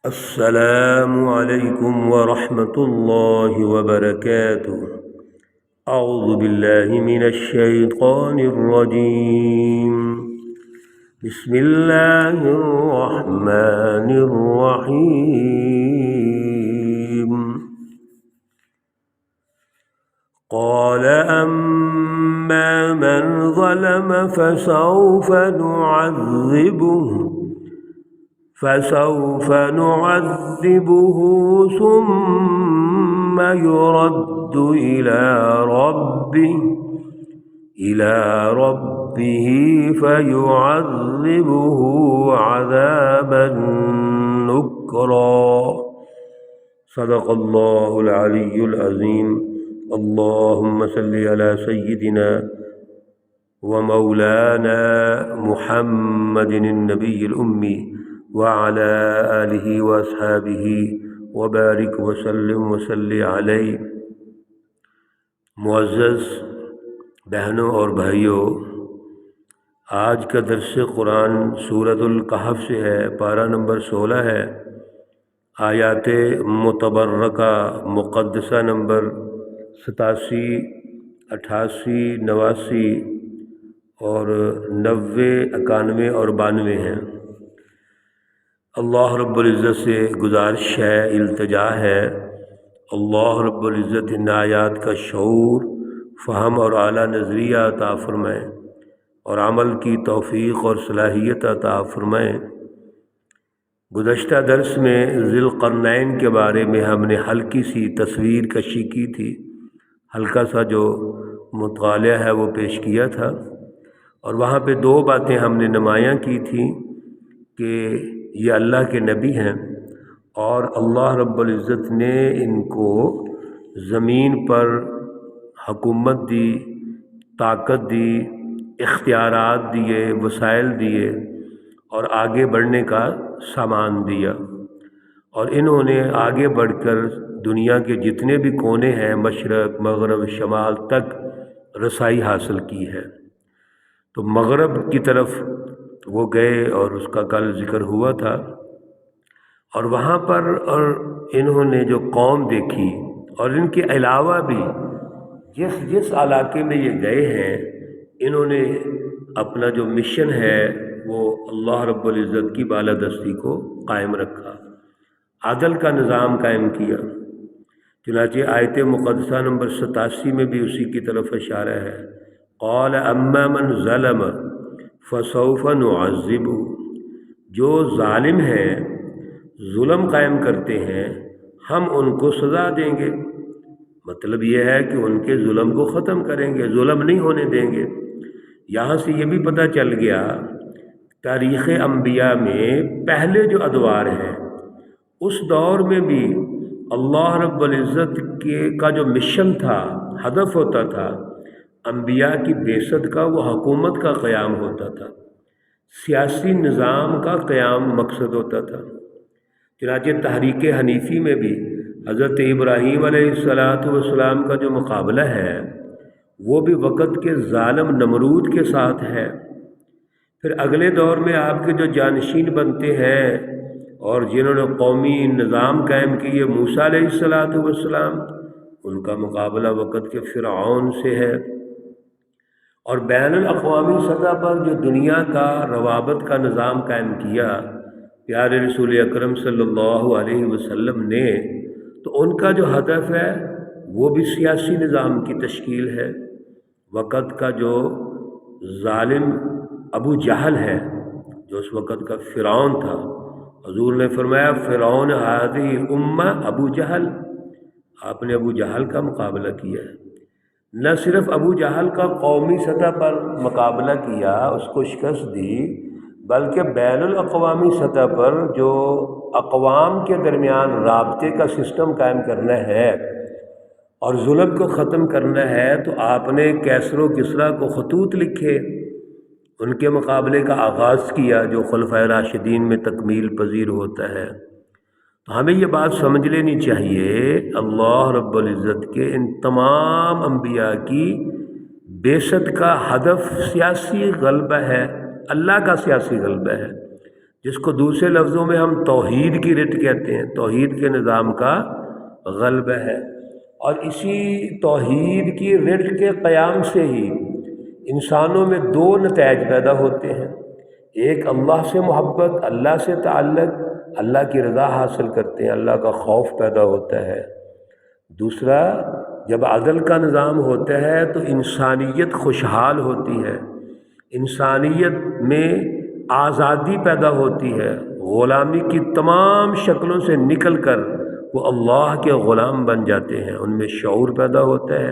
السلام علیکم ورحمۃ اللہ وبرکاتہ۔ اعوذ باللہ من الشیطان الرجیم، بسم اللہ الرحمن الرحیم۔ قال اما من ظلم فسوف نعذبه ثم يرد إلى ربه فيعذبه عذابا نكرا۔ صدق اللہ العلی العظیم۔ اللہم صلی علی سیدنا ومولانا محمد النبی الأمی وعلى آلہ واصحابہ وبارک وسلم وصلی علیہ۔ معزز بہنوں اور بھائیوں، آج کا درس قرآن سورۃ الکہف سے ہے، پارہ نمبر 16 ہے، آیات متبرکہ مقدسہ نمبر 87، 88، 89 اور 90، 91 اور 92 ہیں۔ اللہ رب العزت سے گزارش ہے، التجا ہے، اللہ رب العزت ان آیات کا شعور، فہم اور اعلیٰ نظریہ عطا فرمائیں اور عمل کی توفیق اور صلاحیت عطا فرمائیں۔ گزشتہ درس میں ذی القرنین کے بارے میں ہم نے ہلکی سی تصویر کشی کی تھی، ہلکا سا جو مطالعہ ہے وہ پیش کیا تھا، اور وہاں پہ دو باتیں ہم نے نمایاں کی تھیں کہ یہ اللہ کے نبی ہیں اور اللہ رب العزت نے ان کو زمین پر حکومت دی، طاقت دی، اختیارات دیے، وسائل دیے اور آگے بڑھنے کا سامان دیا، اور انہوں نے آگے بڑھ کر دنیا کے جتنے بھی کونے ہیں، مشرق، مغرب، شمال تک رسائی حاصل کی ہے۔ تو مغرب کی طرف وہ گئے اور اس کا کل ذکر ہوا تھا، اور وہاں پر اور انہوں نے جو قوم دیکھی، اور ان کے علاوہ بھی جس علاقے میں یہ گئے ہیں، انہوں نے اپنا جو مشن ہے وہ اللہ رب العزت کی بالادستی کو قائم رکھا، عدل کا نظام قائم کیا۔ چنانچہ آیت مقدسہ نمبر 87 میں بھی اسی کی طرف اشارہ ہے، قال اما من ظلم فسوف نعذبہ، جو ظالم ہیں، ظلم قائم کرتے ہیں، ہم ان کو سزا دیں گے۔ مطلب یہ ہے کہ ان کے ظلم کو ختم کریں گے، ظلم نہیں ہونے دیں گے۔ یہاں سے یہ بھی پتہ چل گیا تاریخ انبیاء میں پہلے جو ادوار ہیں اس دور میں بھی اللہ رب العزت کا جو مشن تھا، ہدف ہوتا تھا، انبیاء کی بعثت کا، وہ حکومت کا قیام ہوتا تھا، سیاسی نظام کا قیام مقصد ہوتا تھا۔ چنانچہ تحریک حنیفی میں بھی حضرت ابراہیم علیہ السلام کا جو مقابلہ ہے وہ بھی وقت کے ظالم نمرود کے ساتھ ہے۔ پھر اگلے دور میں آپ کے جو جانشین بنتے ہیں اور جنہوں نے قومی نظام قائم کیے، موسیٰ علیہ السلام، ان کا مقابلہ وقت کے فرعون سے ہے۔ اور بین الاقوامی سطح پر جو دنیا کا روابط کا نظام قائم کیا پیارے رسول اکرم صلی اللہ علیہ وسلم نے، تو ان کا جو ہدف ہے وہ بھی سیاسی نظام کی تشکیل ہے۔ وقت کا جو ظالم ابو جہل ہے، جو اس وقت کا فرعون تھا، حضور نے فرمایا فرعون ہذہ امہ ابو جہل، آپ نے ابو جہل کا مقابلہ کیا ہے۔ نہ صرف ابو جہل کا قومی سطح پر مقابلہ کیا، اس کو شکست دی، بلکہ بین الاقوامی سطح پر جو اقوام کے درمیان رابطے کا سسٹم قائم کرنا ہے اور ظلم کو ختم کرنا ہے، تو آپ نے کیسر و کسریٰ کو خطوط لکھے، ان کے مقابلے کا آغاز کیا جو خلفائے راشدین میں تکمیل پذیر ہوتا ہے۔ تو ہمیں یہ بات سمجھ لینی چاہیے، اللہ رب العزت کے ان تمام انبیاء کی بعثت کا ہدف سیاسی غلبہ ہے، اللہ کا سیاسی غلبہ ہے۔ جس کو دوسرے لفظوں میں ہم توحید کی رٹ کہتے ہیں، توحید کے نظام کا غلبہ ہے۔ اور اسی توحید کی رٹ کے قیام سے ہی انسانوں میں دو نتائج پیدا ہوتے ہیں۔ ایک اللہ سے محبت، اللہ سے تعلق، اللہ کی رضا حاصل کرتے ہیں، اللہ کا خوف پیدا ہوتا ہے۔ دوسرا، جب عدل کا نظام ہوتا ہے تو انسانیت خوشحال ہوتی ہے، انسانیت میں آزادی پیدا ہوتی ہے، غلامی کی تمام شکلوں سے نکل کر وہ اللہ کے غلام بن جاتے ہیں، ان میں شعور پیدا ہوتا ہے،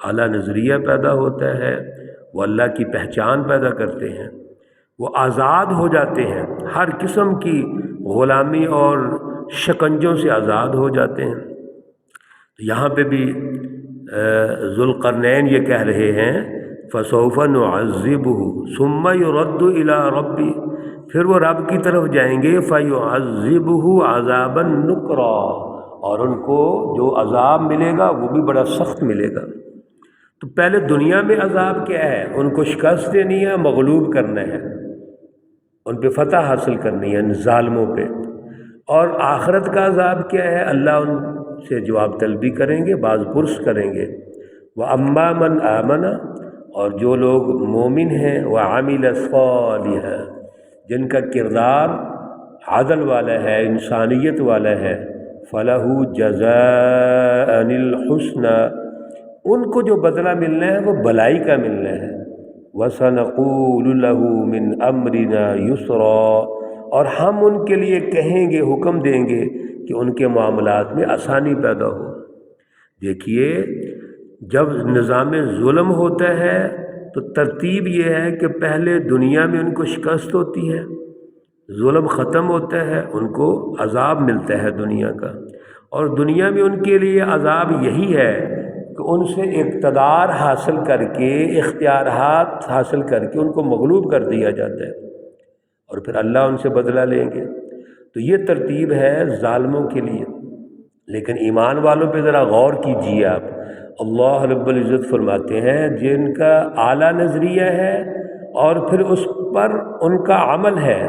اعلیٰ نظریہ پیدا ہوتا ہے، وہ اللہ کی پہچان پیدا کرتے ہیں، وہ آزاد ہو جاتے ہیں، ہر قسم کی غلامی اور شکنجوں سے آزاد ہو جاتے ہیں۔ تو یہاں پہ بھی ذوالقرنین یہ کہہ رہے ہیں فَسَوْفَ نُعَذِّبُهُ ثُمَّ يُرَدُّ إِلَىٰ رَبِّهِ، پھر وہ رب کی طرف جائیں گے فَيُعَذِّبُهُ عَذَابًا نُكْرًا، اور ان کو جو عذاب ملے گا وہ بھی بڑا سخت ملے گا۔ تو پہلے دنیا میں عذاب کیا ہے؟ ان کو شکست دینی ہے، مغلوب کرنا ہے، ان پہ فتح حاصل کرنی ہے، ان ظالموں پہ۔ اور آخرت کا عذاب کیا ہے؟ اللہ ان سے جواب طلبی کریں گے، باز پرس کریں گے۔ وَأَمَّا مَنْ آمَنَ، اور جو لوگ مومن ہیں، وَعَمِلَ صَالِحًا، جن کا کردار عدل والا ہے، انسانیت والا ہے، فَلَهُ جَزَاءً الْحُسْنَى، ان کو جو بدلہ ملنا ہے وہ بھلائی کا ملنا ہے۔ وَسَنَقُولُ لَهُ مِنْ أَمْرِنَا يُسْرًا، اور ہم ان کے لیے کہیں گے، حکم دیں گے کہ ان کے معاملات میں آسانی پیدا ہو۔ دیکھیے، جب نظام ظلم ہوتا ہے تو ترتیب یہ ہے کہ پہلے دنیا میں ان کو شکست ہوتی ہے، ظلم ختم ہوتا ہے، ان کو عذاب ملتا ہے دنیا کا، اور دنیا میں ان کے لیے عذاب یہی ہے کہ ان سے اقتدار حاصل کر کے، اختیارات حاصل کر کے ان کو مغلوب کر دیا جاتا ہے، اور پھر اللہ ان سے بدلہ لیں گے۔ تو یہ ترتیب ہے ظالموں کے لیے۔ لیکن ایمان والوں پہ ذرا غور کیجیے آپ، اللہ رب العزت فرماتے ہیں جن کا اعلیٰ نظریہ ہے اور پھر اس پر ان کا عمل ہے،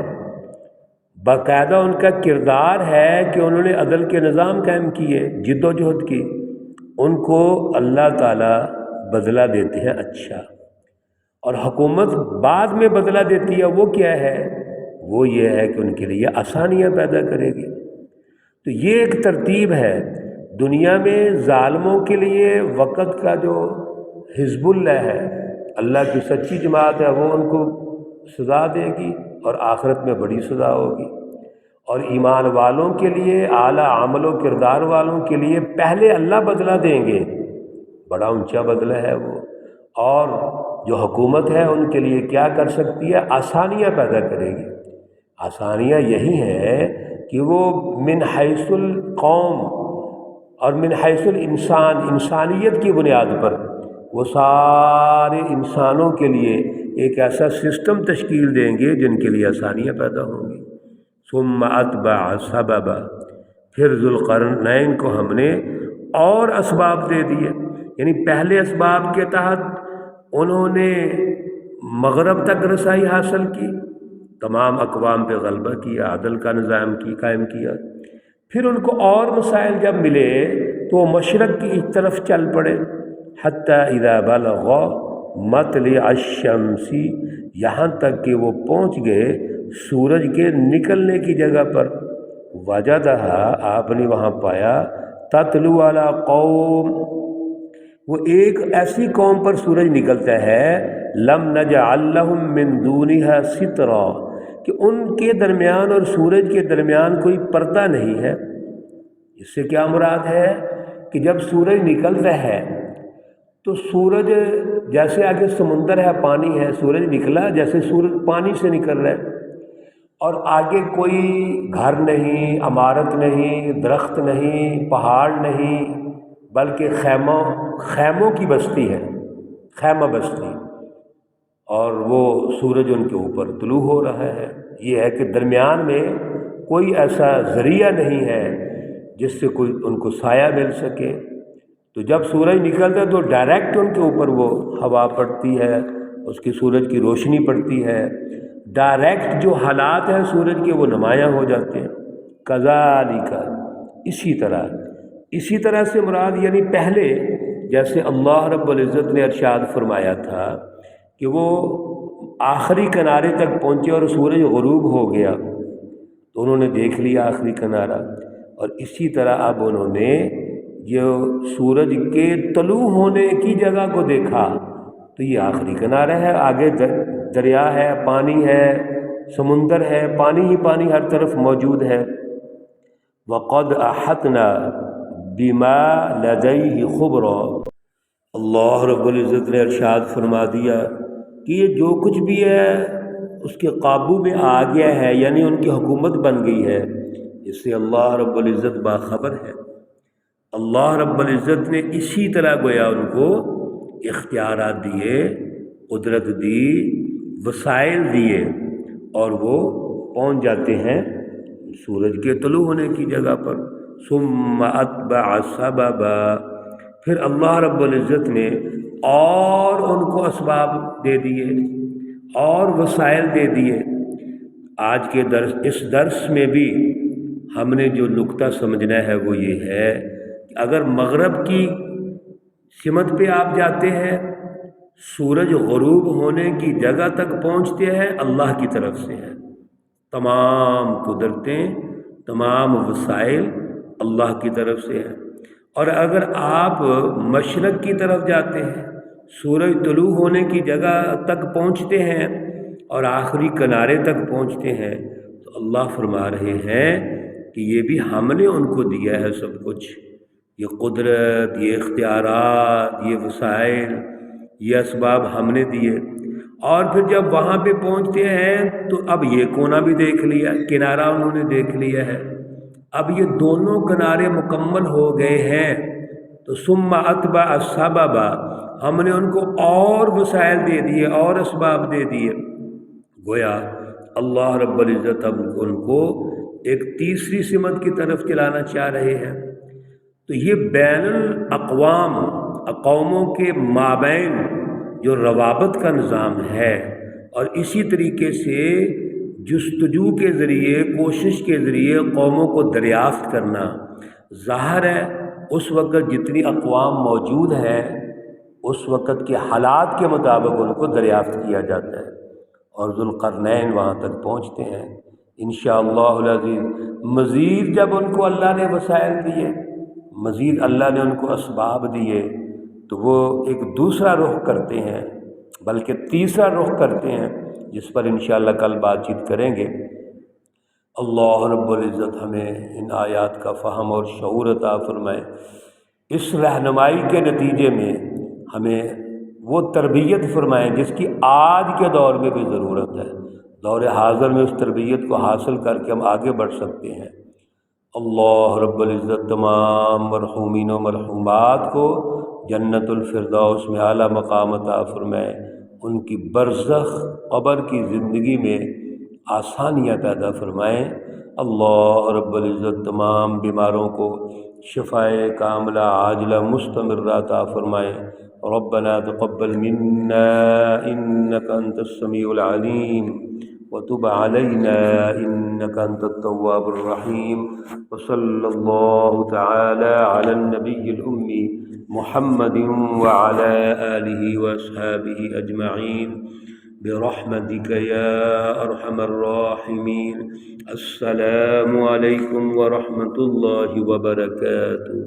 باقاعدہ ان کا کردار ہے کہ انہوں نے عدل کے نظام قائم کیے، جد و جہد کی، ان کو اللہ تعالیٰ بدلہ دیتے ہیں اچھا۔ اور حکومت بعد میں بدلہ دیتی ہے، وہ کیا ہے؟ وہ یہ ہے کہ ان کے لیے آسانیاں پیدا کرے گی۔ تو یہ ایک ترتیب ہے۔ دنیا میں ظالموں کے لیے وقت کا جو حزب اللہ ہے، اللہ کی سچی جماعت ہے، وہ ان کو سزا دے گی اور آخرت میں بڑی سزا ہوگی۔ اور ایمان والوں کے لیے، اعلیٰ عمل و کردار والوں کے لیے پہلے اللہ بدلہ دیں گے، بڑا اونچا بدلہ ہے وہ۔ اور جو حکومت ہے ان کے لیے کیا کر سکتی ہے؟ آسانیاں پیدا کرے گی۔ آسانیاں یہی ہیں کہ وہ من حیث القوم اور من حیث الانسان، انسانیت کی بنیاد پر وہ سارے انسانوں کے لیے ایک ایسا سسٹم تشکیل دیں گے جن کے لیے آسانیاں پیدا ہوں گی۔ ثم اتبع سببا، پھر ذوالقرنین کو ہم نے اور اسباب دے دیے، یعنی پہلے اسباب کے تحت انہوں نے مغرب تک رسائی حاصل کی، تمام اقوام پہ غلبہ کیا، عدل کا نظام قائم کیا۔ پھر ان کو اور مسائل جب ملے تو وہ مشرق کی طرف چل پڑے، حتی اذا بلغ مطلع الشمس، یہاں تک کہ وہ پہنچ گئے سورج کے نکلنے کی جگہ پر۔ وجدہا، آپ نے وہاں پایا، تطلع علی قوم، وہ ایک ایسی قوم پر سورج نکلتا ہے، لم نجعل لہم من دونہا سترا، کہ ان کے درمیان اور سورج کے درمیان کوئی پردہ نہیں ہے۔ اس سے کیا مراد ہے کہ جب سورج نکلتا ہے تو سورج جیسے آگے سمندر ہے، پانی ہے، سورج نکلا جیسے سورج پانی سے نکل رہا ہے، اور آگے کوئی گھر نہیں، عمارت نہیں، درخت نہیں، پہاڑ نہیں، بلکہ خیموں کی بستی ہے، خیمہ بستی، اور وہ سورج ان کے اوپر طلوع ہو رہا ہے۔ یہ ہے کہ درمیان میں کوئی ایسا ذریعہ نہیں ہے جس سے کوئی ان کو سایہ مل سکے۔ تو جب سورج نکلتا ہے تو ڈائریکٹ ان کے اوپر وہ ہوا پڑتی ہے، اس کی سورج کی روشنی پڑتی ہے۔ ڈائریکٹ جو حالات ہیں سورج کے وہ نمایاں ہو جاتے ہیں۔ کذالک، اسی طرح سے مراد یعنی پہلے جیسے اللہ رب العزت نے ارشاد فرمایا تھا کہ وہ آخری کنارے تک پہنچے اور سورج غروب ہو گیا تو انہوں نے دیکھ لیا آخری کنارہ، اور اسی طرح اب انہوں نے جو سورج کے طلوع ہونے کی جگہ کو دیکھا تو یہ آخری کنارہ ہے، آگے دریا ہے، پانی ہے، سمندر ہے، پانی ہی پانی ہر طرف موجود ہے۔ وَقَدْ أَحَطْنَا بِمَا لَدَيْهِ خُبْرًا، اللہ رب العزت نے ارشاد فرما دیا کہ یہ جو کچھ بھی ہے اس کے قابو میں آ گیا ہے، یعنی ان کی حکومت بن گئی ہے، اس سے اللہ رب العزت باخبر ہے۔ اللہ رب العزت نے اسی طرح گویا ان کو اختیارات دیے، قدرت دی، وسائل دیے، اور وہ پہنچ جاتے ہیں سورج کے طلوع ہونے کی جگہ پر۔ ثم اتبع سببا، پھر اللہ رب العزت نے اور ان کو اسباب دے دیے اور وسائل دے دیے۔ آج کے اس درس میں بھی ہم نے جو نقطہ سمجھنا ہے وہ یہ ہے کہ اگر مغرب کی سمت پہ آپ جاتے ہیں، سورج غروب ہونے کی جگہ تک پہنچتے ہیں، اللہ کی طرف سے ہے۔ تمام قدرتیں، تمام وسائل اللہ کی طرف سے ہے۔ اور اگر آپ مشرق کی طرف جاتے ہیں، سورج طلوع ہونے کی جگہ تک پہنچتے ہیں اور آخری کنارے تک پہنچتے ہیں، تو اللہ فرما رہے ہیں کہ یہ بھی ہم نے ان کو دیا ہے سب کچھ، یہ قدرت، یہ اختیارات، یہ وسائل، یہ اسباب ہم نے دیے۔ اور پھر جب وہاں پہ پہنچتے ہیں تو اب یہ کونا بھی دیکھ لیا، کنارہ انہوں نے دیکھ لیا ہے، اب یہ دونوں کنارے مکمل ہو گئے ہیں، تو ثم اتبع سببا، ہم نے ان کو اور وسائل دے دیے اور اسباب دے دیے۔ گویا اللہ رب العزت اب ان کو ایک تیسری سمت کی طرف چلانا چاہ رہے ہیں۔ تو یہ بین الاقوام، قوموں کے مابین جو روابط کا نظام ہے، اور اسی طریقے سے جستجو کے ذریعے، کوشش کے ذریعے قوموں کو دریافت کرنا، ظاہر ہے اس وقت جتنی اقوام موجود ہیں اس وقت کے حالات کے مطابق ان کو دریافت کیا جاتا ہے، اور ذوالقرنین وہاں تک پہنچتے ہیں انشاءاللہ العزیز۔ مزید جب ان کو اللہ نے وسائل دیے، مزید اللہ نے ان کو اسباب دیے، تو وہ ایک دوسرا رخ کرتے ہیں، بلکہ تیسرا رخ کرتے ہیں، جس پر انشاءاللہ کل بات چیت کریں گے۔ اللہ رب العزت ہمیں ان آیات کا فہم اور شعور عطا فرمائے۔ اس رہنمائی کے نتیجے میں ہمیں وہ تربیت فرمائیں جس کی آج کے دور میں بھی ضرورت ہے، دور حاضر میں اس تربیت کو حاصل کر کے ہم آگے بڑھ سکتے ہیں۔ اللہ رب العزت تمام مرحومین و مرحومات کو جنت الفردوس میں اعلیٰ مقام عطا فرمائے، ان کی برزخ قبر کی زندگی میں آسانیاں پیدا فرمائیں۔ اللہ رب العزت تمام بیماروں کو شفائے کاملہ عاجلہ مستمرہ عطا فرمائے۔ ربنا تقبل منا انك انت السميع العليم وتب علينا انك انت التواب الرحيم، وصلى الله تعالى على النبي الأمي محمد وعلى آله وأصحابه أجمعين برحمتك يا أرحم الراحمين۔ السلام عليكم ورحمة الله وبركاته۔